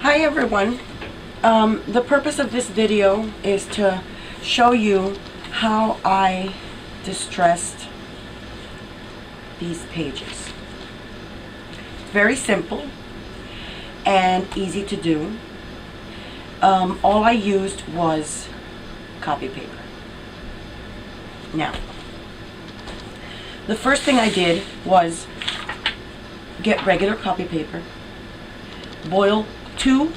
Hi everyone. The purpose of this video is to show you how I distressed these pages. Very simple and easy to do. All I used was copy paper. Now, the first thing I did was get regular copy paper, boil 2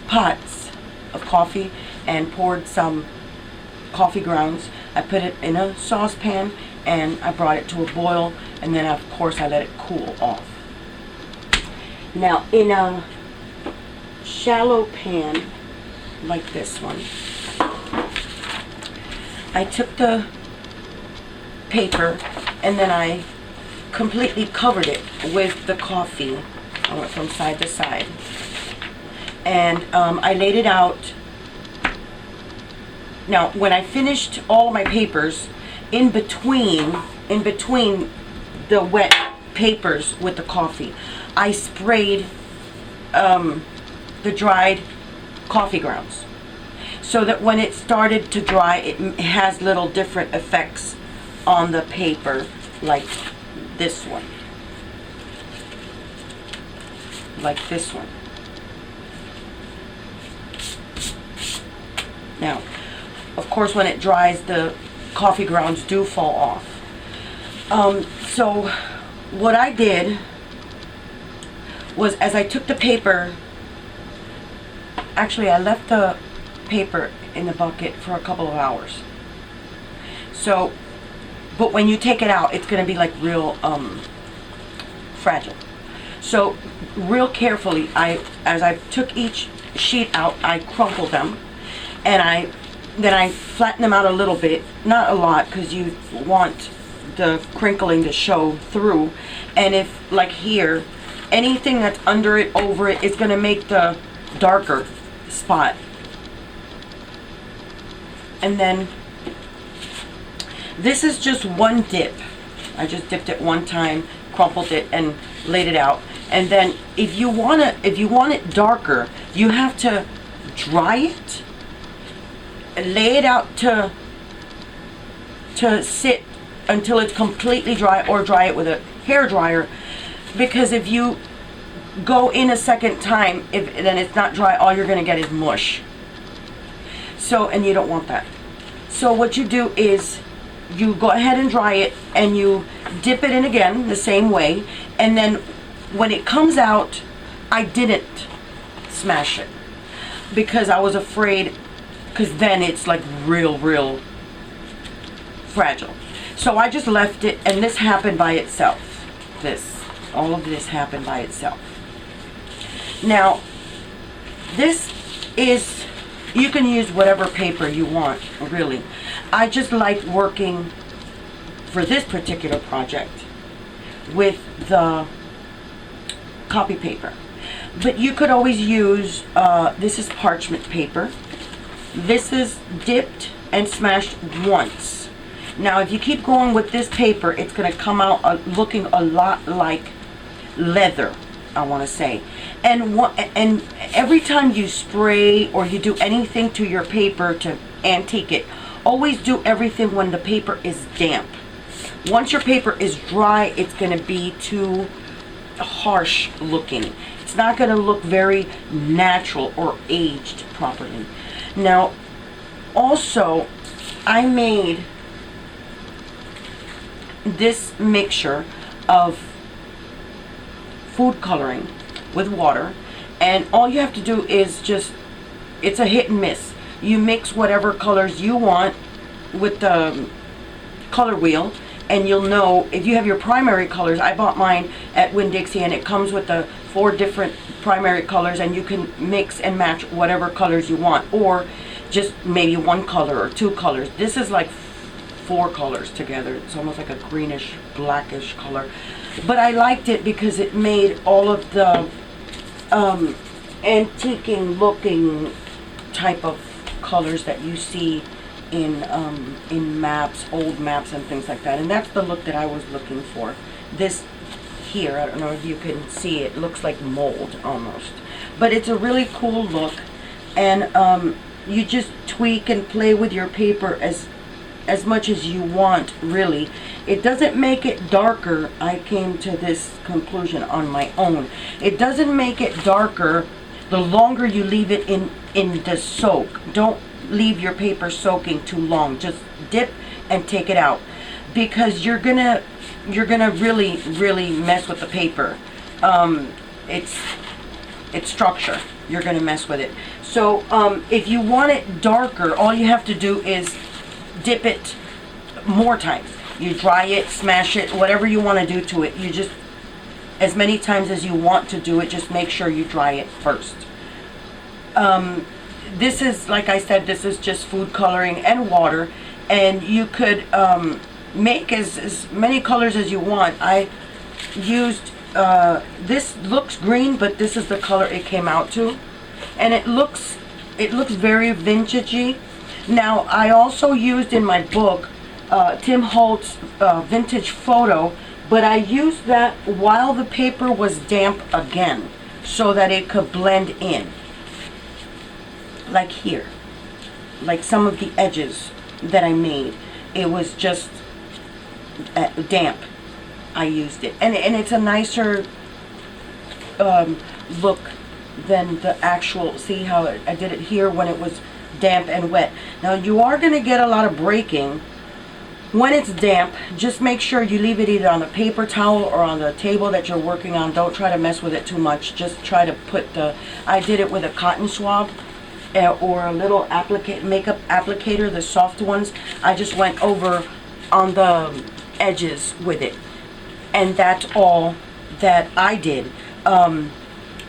pots of coffee, and poured some coffee grounds. I put it in a saucepan and I brought it to a boil, and then of course I let it cool off. Now in a shallow pan like this one, I took the paper and then I completely covered it with the coffee. I went from side to side. And I laid it out. Now, when I finished all my papers, in between the wet papers with the coffee, I sprayed the dried coffee grounds, so that when it started to dry, it has little different effects on the paper, like this one, like this one. Now, of course, when it dries, the coffee grounds do fall off. So what I did was, as I took the paper, actually I left the paper in the bucket for a couple of hours. So, but when you take it out, it's going to be like real fragile. So real carefully, as I took each sheet out, I crumpled them. And then I flatten them out a little bit, not a lot, because you want the crinkling to show through. And if, like here, anything that's under it, over it, is going to make the darker spot. And then this is just one dip. I just dipped it one time, crumpled it, and laid it out. And then if you want it darker, you have to dry it, lay it out to sit until it's completely dry, or dry it with a hair dryer, because if you go in a second time, then it's not dry, all you're going to get is mush. So, and you don't want that. So what you do is you go ahead and dry it, and you dip it in again the same way, and then when it comes out, I didn't smash it because I was afraid, because then it's like real fragile. So I just left it, and this happened by itself. All of this happened by itself. Now, this is, you can use whatever paper you want, really. I just like working for this particular project with the copy paper. But you could always use, this is parchment paper. This is dipped and smashed once. Now, if you keep going with this paper, it's going to come out looking a lot like leather, I want to say. And every time you spray or you do anything to your paper to antique it, always do everything when the paper is damp. Once your paper is dry, it's going to be too harsh looking. It's not going to look very natural or aged properly. Now, also, I made this mixture of food coloring with water, and all you have to do is just, it's a hit and miss. You mix whatever colors you want with the color wheel, and you'll know if you have your primary colors. I bought mine at Winn-Dixie, and it comes with the 4 different primary colors, and you can mix and match whatever colors you want, or just maybe 1 color or 2 colors. This is like 4 colors together. It's almost like a greenish blackish color, but I liked it because it made all of the antiquing looking type of colors that you see in maps, old maps and things like that. And that's the look that I was looking for. This here, I don't know if you can see, it looks like mold almost. but it's a really cool look. And you just tweak and play with your paper as much as you want, really. It doesn't make it darker. I came to this conclusion on my own. It doesn't make it darker the longer you leave it in the soak. Don't leave your paper soaking too long. Just dip and take it out, because you're gonna really mess with the paper. It's structure. You're gonna mess with it. So if you want it darker, all you have to do is dip it more times. You dry it, smash it, whatever you want to do to it. You just, as many times as you want to do it, just make sure you dry it first. This is, like I said, this is just food coloring and water, and you could make as many colors as you want. I used, this looks green, but this is the color it came out to, and it looks very vintagey. Now, I also used in my book Tim Holtz Vintage Photo, but I used that while the paper was damp again, so that it could blend in. Like here, like some of the edges that I made, it was just damp. I used it, and it's a nicer look than the actual. See how I did it here when it was damp and wet. Now you are going to get a lot of breaking when it's damp. Just make sure you leave it either on the paper towel or on the table that you're working on. Don't try to mess with it too much. Just try to put I did it with a cotton swab or a little makeup applicator, the soft ones. I just went over on the edges with it, and that's all that I did. And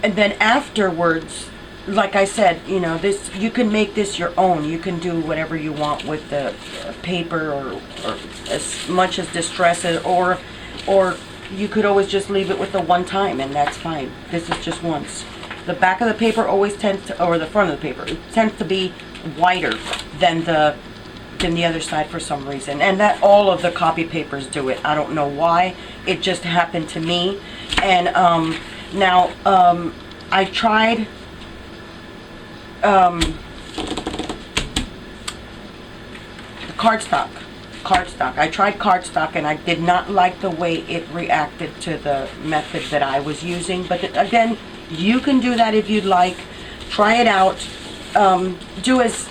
then afterwards, like I said, you know, this, you can make this your own. You can do whatever you want with the paper, or as much as distress it, or you could always just leave it with the one time, and that's fine. This is just once. The back of the paper always tends to, or the front of the paper, it tends to be whiter than the other side for some reason, and that all of the copy papers do it. I don't know why. It just happened to me. And now I tried the cardstock. I tried cardstock, and I did not like the way it reacted to the method that I was using. But again, you can do that if you'd like. Try it out. Do as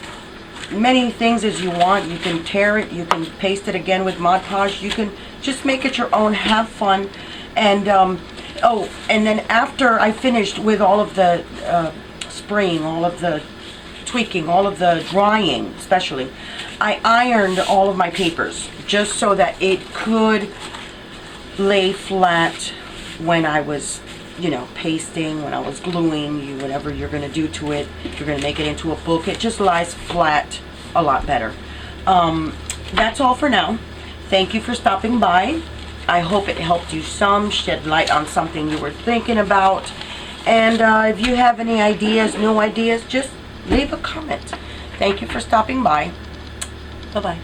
many things as you want. You can tear it. You can paste it again with Mod Podge. You can just make it your own. Have fun. And oh, and then after I finished with all of the spraying, all of the tweaking, all of the drying especially, I ironed all of my papers just so that it could lay flat when I was, you know, pasting, when I was gluing, whatever you're going to do to it. If you're going to make it into a book, it just lies flat a lot better. That's all for now. Thank you for stopping by. I hope it helped you some, shed light on something you were thinking about. And if you have any ideas, new ideas, just leave a comment. Thank you for stopping by. Bye-bye.